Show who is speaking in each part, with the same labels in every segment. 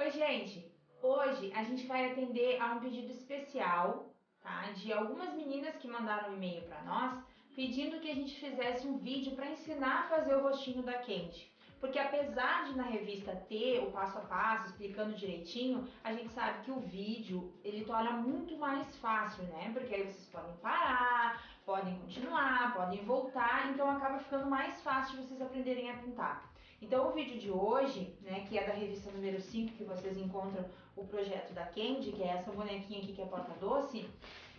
Speaker 1: Oi, gente! Hoje a gente vai atender a um pedido especial, tá? De algumas meninas que mandaram um e-mail para nós pedindo que a gente fizesse um vídeo para ensinar a fazer o rostinho da Candy. Porque apesar de na revista ter o passo a passo explicando direitinho, a gente sabe que o vídeo ele torna muito mais fácil, né? Porque aí vocês podem parar, podem continuar, podem voltar, então acaba ficando mais fácil de vocês aprenderem a pintar. Então o vídeo de hoje, né, que é da revista número 5, que vocês encontram o projeto da Candy, que é essa bonequinha aqui que é porta-doce,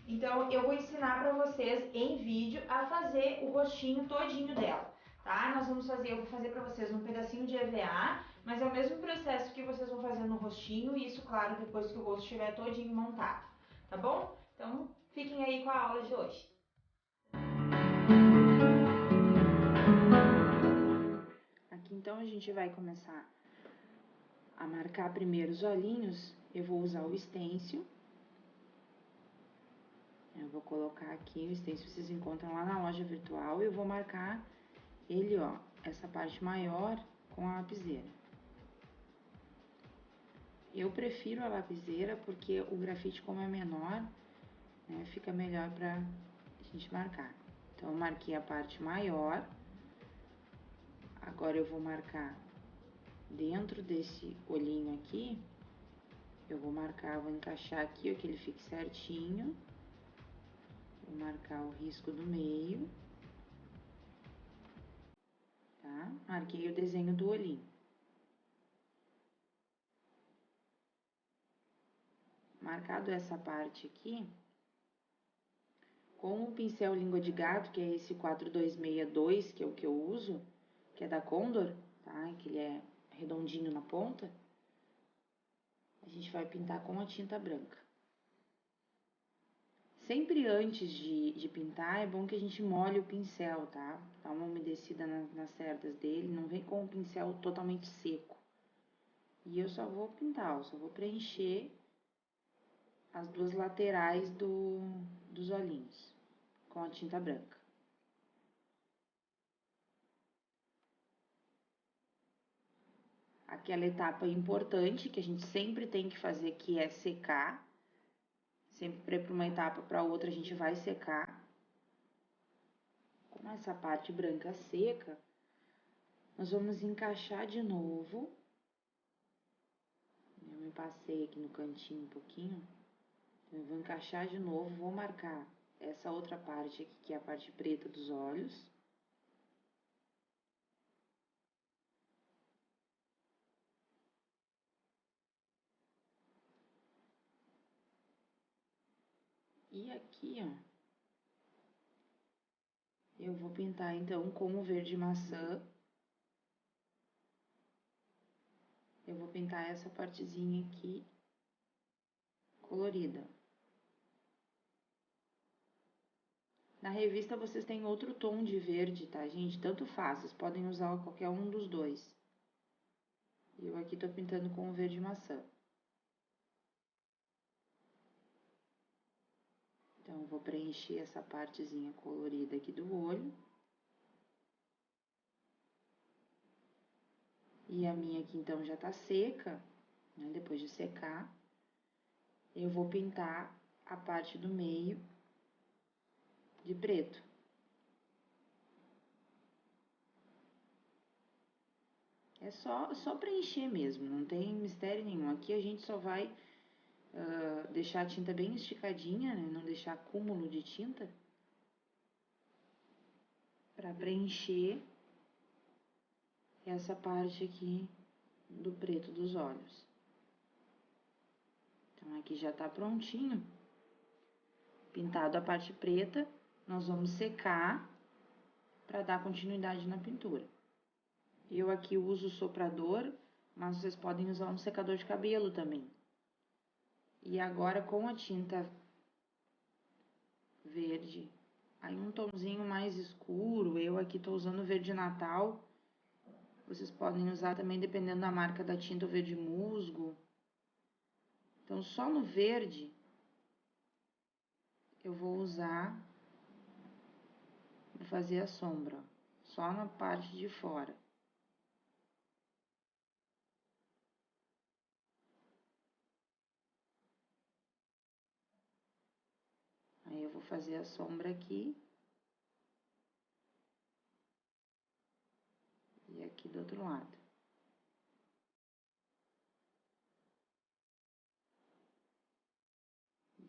Speaker 1: então eu vou ensinar para vocês em vídeo a fazer o rostinho todinho dela, tá? Eu vou fazer para vocês um pedacinho de EVA, mas é o mesmo processo que vocês vão fazer no rostinho, e isso, claro, depois que o rosto estiver todinho montado, tá bom? Então fiquem aí com a aula de hoje.
Speaker 2: Aqui então a gente vai começar a marcar primeiro os olhinhos. Eu vou usar o stencil. Eu vou colocar aqui o stencil, vocês encontram lá na loja virtual. E eu vou marcar ele, ó, essa parte maior com a lapiseira. Eu prefiro a lapiseira porque o grafite, como é menor, né, fica melhor pra gente marcar. Então, eu marquei a parte maior. Agora eu vou marcar dentro desse olhinho aqui. Eu vou marcar, vou encaixar aqui, ó, que ele fique certinho. Vou marcar o risco do meio, tá? Marquei o desenho do olhinho. Marcado essa parte aqui, com o pincel língua de gato, que é esse 4262, que é o que eu uso, que é da Condor, tá? Que ele é redondinho na ponta. A gente vai pintar com a tinta branca. Sempre antes de pintar, é bom que a gente molhe o pincel, tá? Dá uma umedecida nas cerdas dele, não vem com o pincel totalmente seco. E eu só vou pintar, eu só vou preencher as duas laterais dos olhinhos com a tinta branca. Aquela etapa importante que a gente sempre tem que fazer, que é secar. Sempre para uma etapa para outra a gente vai secar. Com essa parte branca seca, nós vamos encaixar de novo. Eu me passei aqui no cantinho um pouquinho. Então, eu vou encaixar de novo, vou marcar essa outra parte aqui, que é a parte preta dos olhos. E aqui, ó, eu vou pintar então com o verde maçã. Eu vou pintar essa partezinha aqui colorida. Na revista vocês têm outro tom de verde, tá, gente? Tanto faz, vocês podem usar qualquer um dos dois. Eu aqui tô pintando com o verde maçã. Então, eu vou preencher essa partezinha colorida aqui do olho. E a minha aqui, então, já tá seca, né? Depois de secar, eu vou pintar a parte do meio de preto. É só preencher mesmo, não tem mistério nenhum. Aqui a gente só vai deixar a tinta bem esticadinha, né? Não deixar acúmulo de tinta. Pra preencher essa parte aqui do preto dos olhos. Então, aqui já tá prontinho. Pintado a parte preta, nós vamos secar para dar continuidade na pintura. Eu aqui uso o soprador, mas vocês podem usar um secador de cabelo também. E agora, com a tinta verde, aí um tomzinho mais escuro, eu aqui tô usando verde natal. Vocês podem usar também, dependendo da marca da tinta, o verde musgo. Então, só no verde, eu vou usar para fazer a sombra, só na parte de fora. Aí eu vou fazer a sombra aqui. E aqui do outro lado.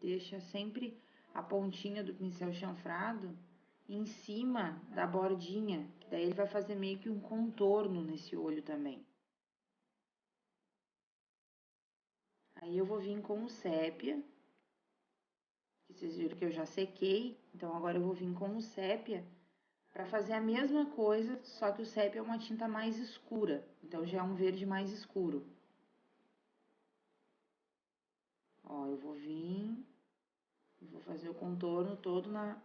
Speaker 2: Deixa sempre a pontinha do pincel chanfrado em cima da bordinha, que daí ele vai fazer meio que um contorno nesse olho também. Aí eu vou vir com o sépia, que vocês viram que eu já sequei, então agora eu vou vir com o sépia para fazer a mesma coisa, só que o sépia é uma tinta mais escura, então já é um verde mais escuro. Ó, eu vou vir, vou fazer o contorno todo na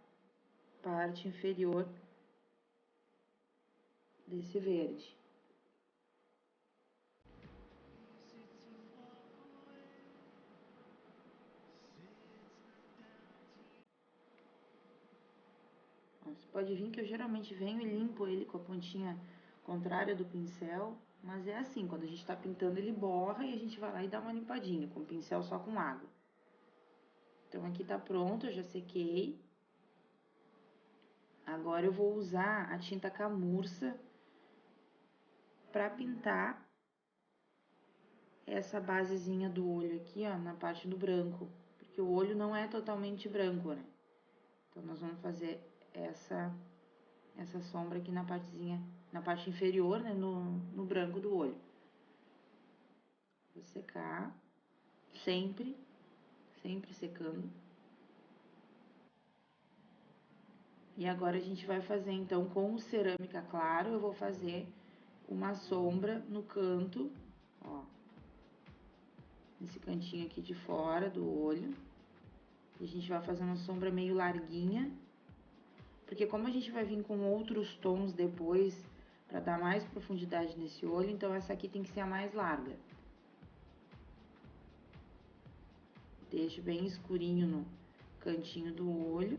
Speaker 2: parte inferior desse verde. Você pode vir que eu geralmente venho e limpo ele com a pontinha contrária do pincel, mas é assim, quando a gente tá pintando ele borra e a gente vai lá e dá uma limpadinha, com o pincel só com água. Então aqui tá pronto, eu já sequei. Agora eu vou usar a tinta camurça pra pintar essa basezinha do olho aqui, ó, na parte do branco, porque o olho não é totalmente branco, né? Então nós vamos fazer essa sombra aqui na partezinha, na parte inferior, né, no branco do olho. Vou secar, sempre secando. E agora a gente vai fazer, então, com o cerâmica claro, eu vou fazer uma sombra no canto, ó, nesse cantinho aqui de fora do olho. E a gente vai fazer uma sombra meio larguinha, porque como a gente vai vir com outros tons depois, pra dar mais profundidade nesse olho, então essa aqui tem que ser a mais larga. Deixo bem escurinho no cantinho do olho.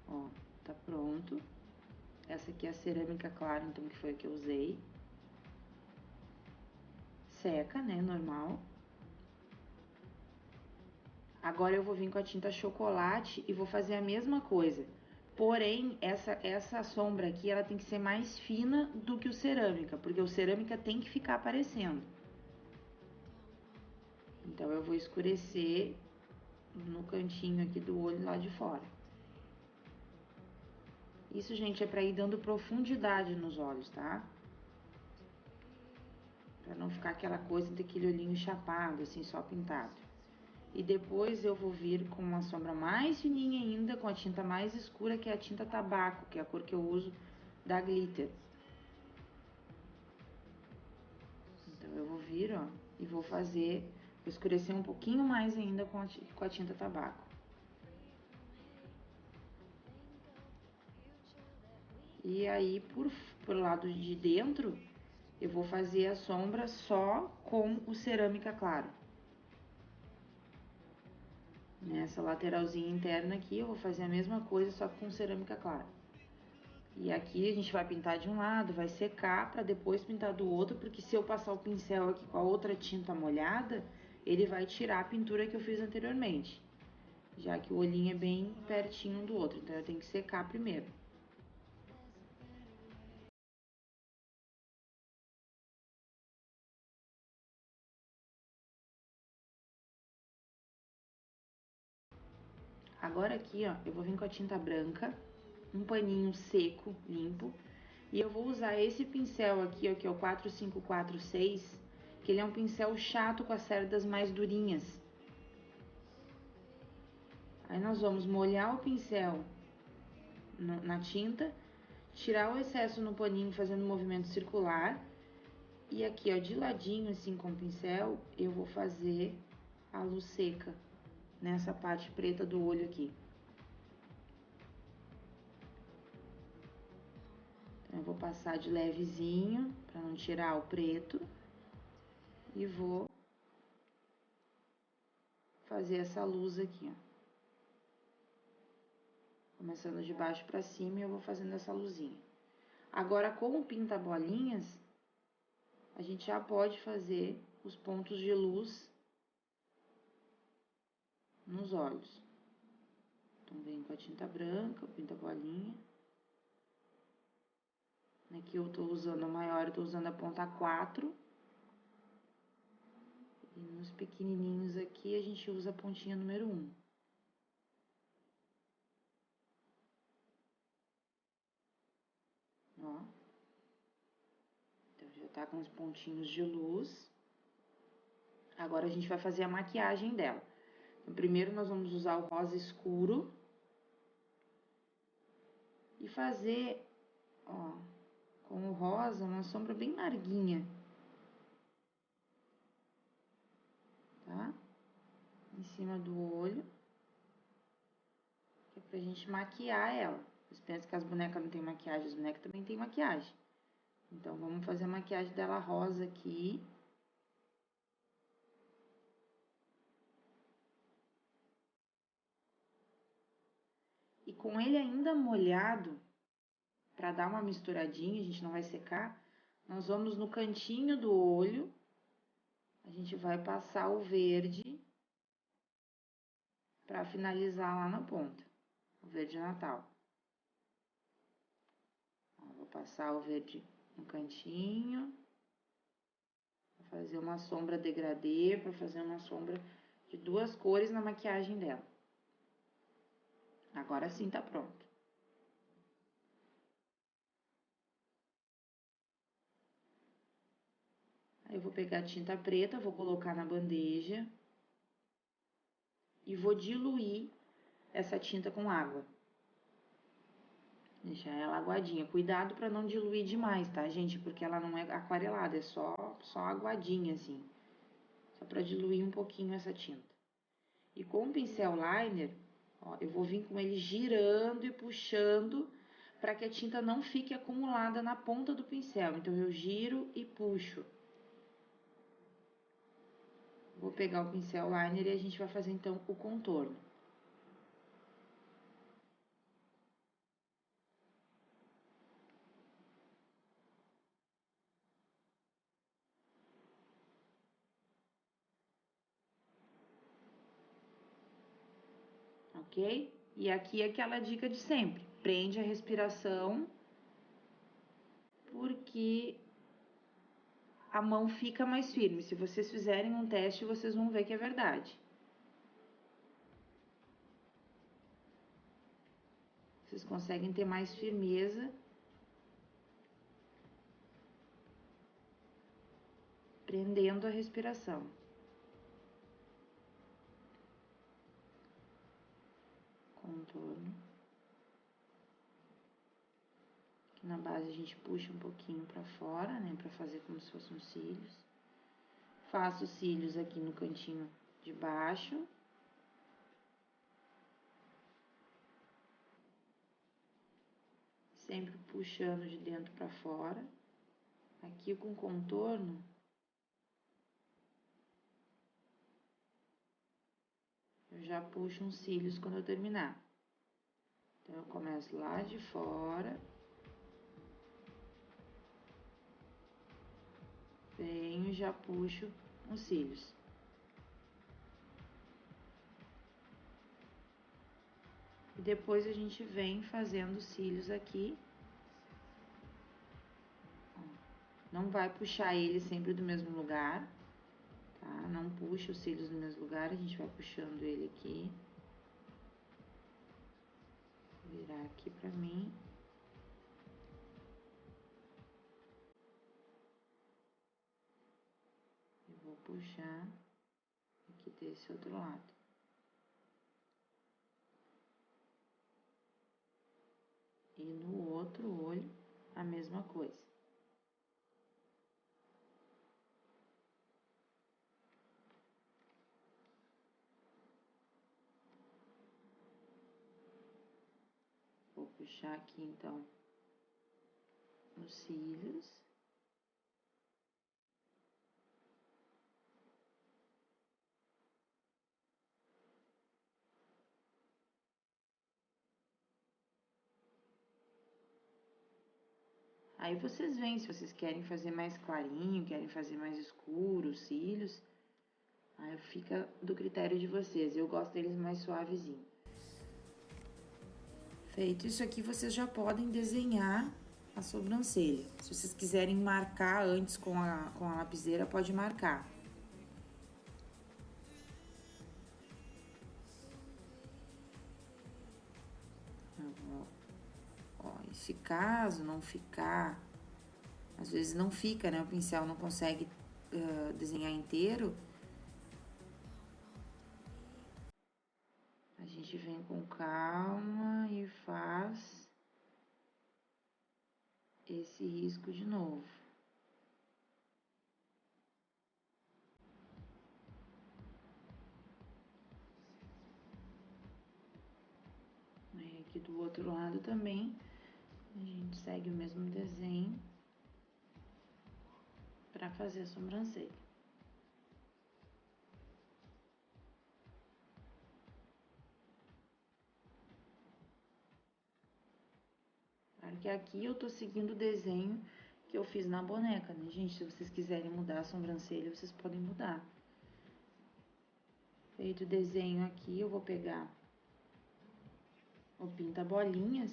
Speaker 2: Ó, tá pronto. Essa aqui é a cerâmica clara, então, que foi a que eu usei. Seca, né, normal. Agora eu vou vir com a tinta chocolate e vou fazer a mesma coisa. Porém, essa sombra aqui, ela tem que ser mais fina do que o cerâmica, porque o cerâmica tem que ficar aparecendo. Então, eu vou escurecer no cantinho aqui do olho lá de fora. Isso, gente, é pra ir dando profundidade nos olhos, tá? Pra não ficar aquela coisa daquele olhinho chapado, assim, só pintado. E depois eu vou vir com uma sombra mais fininha ainda, com a tinta mais escura, que é a tinta tabaco, que é a cor que eu uso da Glitter. Então, eu vou vir, ó, e vou fazer, vou escurecer um pouquinho mais ainda com a tinta tabaco. E aí, por lado de dentro, eu vou fazer a sombra só com o cerâmica claro. Nessa lateralzinha interna aqui, eu vou fazer a mesma coisa, só com cerâmica clara. E aqui a gente vai pintar de um lado, vai secar para depois pintar do outro, porque se eu passar o pincel aqui com a outra tinta molhada, ele vai tirar a pintura que eu fiz anteriormente. Já que o olhinho é bem pertinho um do outro, então eu tenho que secar primeiro. Agora aqui, ó, eu vou vir com a tinta branca, um paninho seco, limpo, e eu vou usar esse pincel aqui, ó, que é o 4546, que ele é um pincel chato com as cerdas mais durinhas. Aí nós vamos molhar o pincel na tinta, tirar o excesso no paninho fazendo um movimento circular, e aqui, ó, de ladinho, assim, com o pincel, eu vou fazer a luz seca nessa parte preta do olho aqui. Então, eu vou passar de levezinho, pra não tirar o preto, e vou fazer essa luz aqui, ó. Começando de baixo pra cima, e eu vou fazendo essa luzinha. Agora, com o pinta-bolinhas, a gente já pode fazer os pontos de luz nos olhos. Então, venho com a tinta branca, pinto a bolinha. Aqui eu tô usando a maior, eu tô usando a ponta 4. E nos pequenininhos aqui, a gente usa a pontinha número 1. Ó. Então, já tá com os pontinhos de luz. Agora, a gente vai fazer a maquiagem dela. Então, primeiro, nós vamos usar o rosa escuro. E fazer, ó, com o rosa, uma sombra bem larguinha. Tá? Em cima do olho. Que é pra gente maquiar ela. Vocês pensam que as bonecas não tem maquiagem, as bonecas também tem maquiagem. Então, vamos fazer a maquiagem dela rosa aqui. E com ele ainda molhado, pra dar uma misturadinha, a gente não vai secar, nós vamos no cantinho do olho, a gente vai passar o verde pra finalizar lá na ponta, o verde Natal. Ó, vou passar o verde no cantinho, vou fazer uma sombra degradê, pra fazer uma sombra de 2 cores na maquiagem dela. Agora sim tá pronto. Aí eu vou pegar a tinta preta, vou colocar na bandeja e vou diluir essa tinta com água. Deixar ela aguadinha. Cuidado pra não diluir demais, tá, gente? Porque ela não é aquarelada, é só aguadinha, assim. Só pra diluir um pouquinho essa tinta. E com o pincel liner, ó, eu vou vir com ele girando e puxando pra que a tinta não fique acumulada na ponta do pincel. Então, eu giro e puxo. Vou pegar o pincel liner e a gente vai fazer, então, o contorno. Ok? E aqui é aquela dica de sempre. Prende a respiração, porque a mão fica mais firme. Se vocês fizerem um teste, vocês vão ver que é verdade. Vocês conseguem ter mais firmeza prendendo a respiração. Contorno. Aqui na base a gente puxa um pouquinho pra fora, né, pra fazer como se fossem cílios. Faço os cílios aqui no cantinho de baixo. Sempre puxando de dentro pra fora. Aqui com contorno, eu já puxo uns cílios quando eu terminar. Então, eu começo lá de fora. Venho e já puxo os cílios. E depois a gente vem fazendo os cílios aqui. Não vai puxar ele sempre do mesmo lugar, tá? Não puxa os cílios no mesmo lugar, a gente vai puxando ele aqui. Vou virar aqui pra mim. E vou puxar aqui desse outro lado. E no outro olho, a mesma coisa. Vou puxar aqui, então, os cílios. Aí vocês veem se vocês querem fazer mais clarinho, querem fazer mais escuro os cílios. Aí fica do critério de vocês. Eu gosto deles mais suavezinho. Feito isso aqui, vocês já podem desenhar a sobrancelha. Se vocês quiserem marcar antes com a lapiseira, pode marcar. Ó, e se caso não ficar, às vezes não fica, né? O pincel não consegue desenhar inteiro. A gente vem com calma e faz esse risco de novo. Aí aqui do outro lado também, a gente segue o mesmo desenho para fazer a sobrancelha. Claro que aqui eu tô seguindo o desenho que eu fiz na boneca, né, gente? Se vocês quiserem mudar a sobrancelha, vocês podem mudar. Feito o desenho aqui, eu vou pegar o pinta-bolinhas.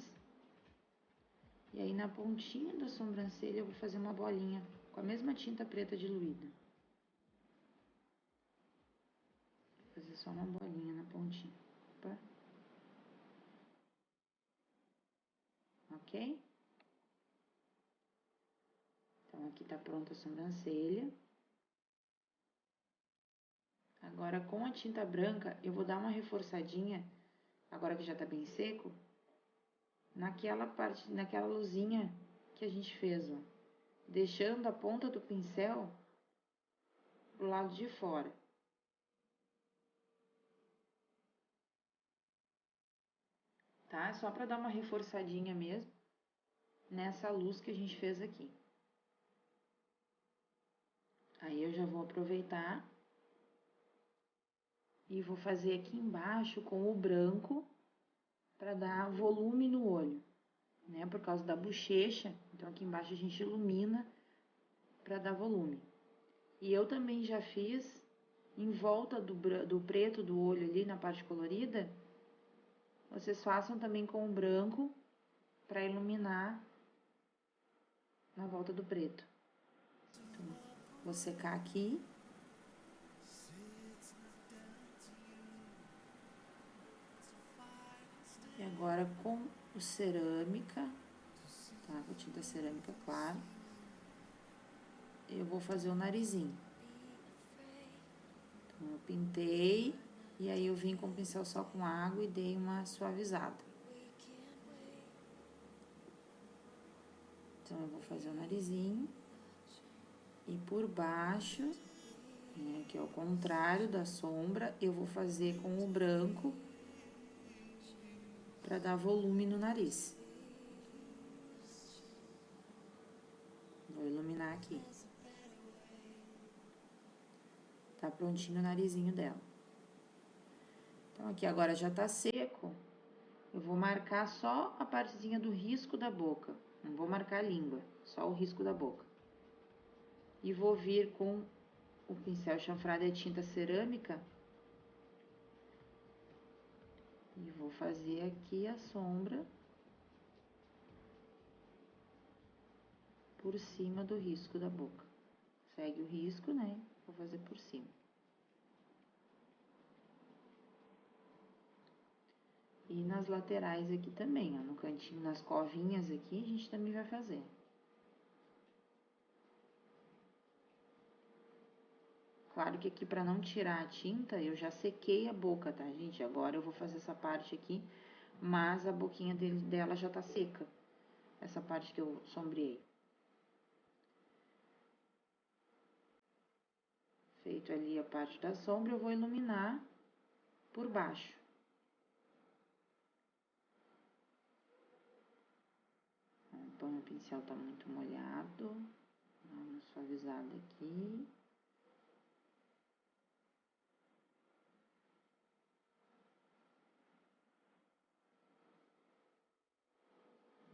Speaker 2: E aí, na pontinha da sobrancelha, eu vou fazer uma bolinha com a mesma tinta preta diluída. Vou fazer só uma bolinha na pontinha. Opa. Ok? Então, aqui tá pronta a sobrancelha. Agora, com a tinta branca, eu vou dar uma reforçadinha, agora que já tá bem seco, naquela parte, naquela luzinha que a gente fez, ó. Deixando a ponta do pincel pro lado de fora. Tá? Só pra dar uma reforçadinha mesmo nessa luz que a gente fez aqui. Aí eu já vou aproveitar e vou fazer aqui embaixo com o branco para dar volume no olho, né? Por causa da bochecha, então aqui embaixo a gente ilumina para dar volume. E eu também já fiz em volta do preto do olho ali na parte colorida, vocês façam também com o branco para iluminar na volta do preto. Então, vou secar aqui. E agora com o cerâmica, tá? Com tinta cerâmica, claro. Eu vou fazer o narizinho. Então, eu pintei e aí eu vim com o pincel só com água e dei uma suavizada. Então, eu vou fazer o narizinho e por baixo, né, que é o contrário da sombra, eu vou fazer com o branco para dar volume no nariz. Vou iluminar aqui. Tá prontinho o narizinho dela. Então, aqui agora já tá seco. Eu vou marcar só a partezinha do risco da boca. Não vou marcar a língua, só o risco da boca. E vou vir com o pincel chanfrado e a tinta cerâmica. E vou fazer aqui a sombra por cima do risco da boca. Segue o risco, né? Vou fazer por cima. E nas laterais aqui também, ó, no cantinho, nas covinhas aqui, a gente também vai fazer. Claro que aqui, pra não tirar a tinta, eu já sequei a boca, tá, gente? Agora eu vou fazer essa parte aqui, mas a boquinha dela já tá seca. Essa parte que eu sombreei. Feito ali a parte da sombra, eu vou iluminar por baixo. Então, o pincel tá muito molhado. Dá uma suavizada aqui.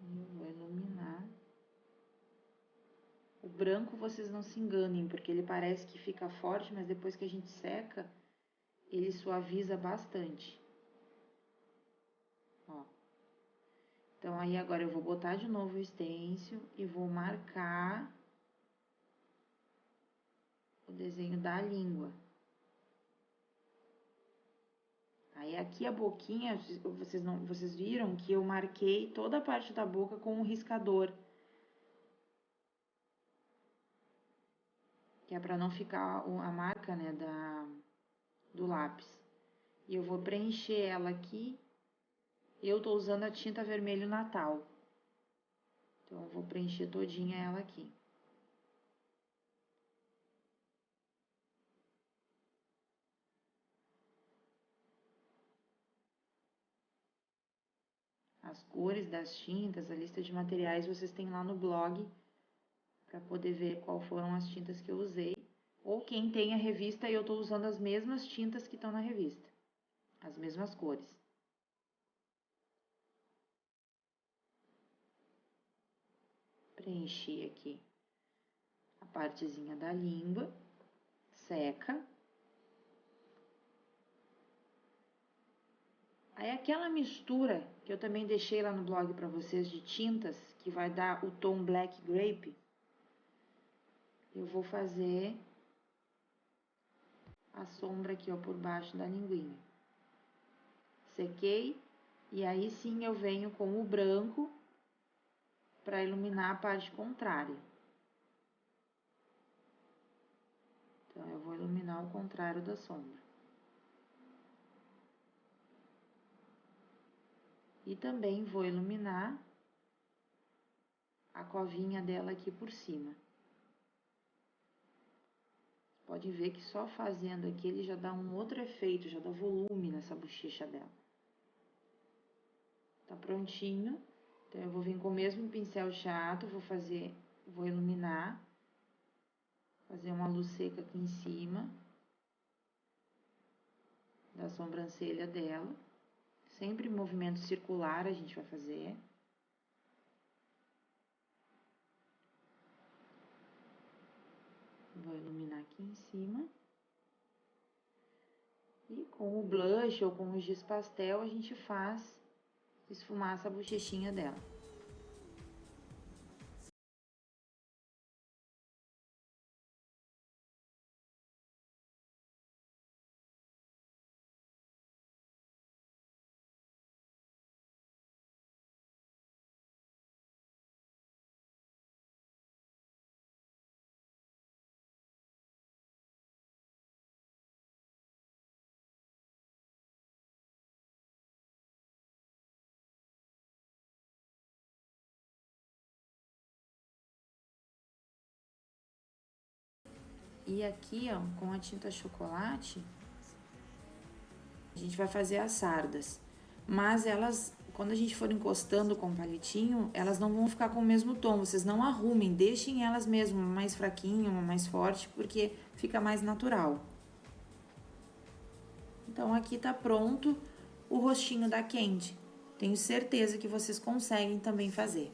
Speaker 2: E eu vou iluminar o branco vocês não se enganem, porque ele parece que fica forte, mas depois que a gente seca, ele suaviza bastante. Ó. Então, aí agora eu vou botar de novo o stencil e vou marcar o desenho da língua. Aí aqui a boquinha, vocês viram que eu marquei toda a parte da boca com um riscador. Que é para não ficar a marca, né, do lápis. E eu vou preencher ela aqui. Eu tô usando a tinta vermelho Natal. Então, eu vou preencher todinha ela aqui. As cores das tintas, a lista de materiais, vocês têm lá no blog, para poder ver qual foram as tintas que eu usei. Ou quem tem a revista, eu tô usando as mesmas tintas que estão na revista. As mesmas cores. Preenchi aqui a partezinha da língua, seca. Aí aquela mistura que eu também deixei lá no blog para vocês de tintas, que vai dar o tom Black Grape, eu vou fazer a sombra aqui, ó, por baixo da linguinha. Sequei, e aí sim eu venho com o branco para iluminar a parte contrária. Então, eu vou iluminar o contrário da sombra. E também vou iluminar a covinha dela aqui por cima. Pode ver que só fazendo aqui ele já dá um outro efeito, já dá volume nessa bochecha dela. Tá prontinho. Então, eu vou vir com o mesmo pincel chato, vou iluminar, fazer uma luz seca aqui em cima da sobrancelha dela. Sempre em movimento circular a gente vai fazer. Vou iluminar aqui em cima. E com o blush ou com o giz pastel, a gente faz esfumar essa bochechinha dela. E aqui, ó, com a tinta chocolate, a gente vai fazer as sardas. Mas elas, quando a gente for encostando com o palitinho, elas não vão ficar com o mesmo tom. Vocês não arrumem, deixem elas mesmo, uma mais fraquinha, uma mais forte, porque fica mais natural. Então, aqui tá pronto o rostinho da Candy. Tenho certeza que vocês conseguem também fazer.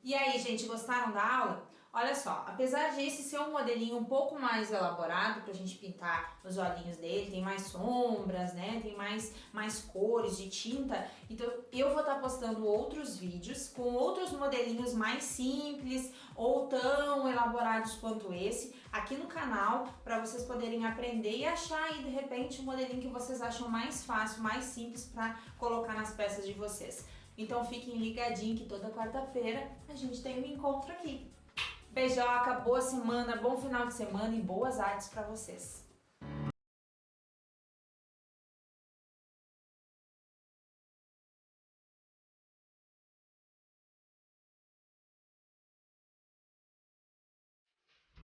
Speaker 1: E aí, gente, gostaram da aula? Olha só, apesar de esse ser um modelinho um pouco mais elaborado pra gente pintar os olhinhos dele, tem mais sombras, né, tem mais cores de tinta, então eu vou estar postando outros vídeos com outros modelinhos mais simples ou tão elaborados quanto esse aqui no canal, para vocês poderem aprender e achar aí de repente um modelinho que vocês acham mais fácil, mais simples para colocar nas peças de vocês. Então fiquem ligadinhos que toda quarta-feira a gente tem um encontro aqui. Beijoca, boa semana, bom final de semana e boas artes para vocês.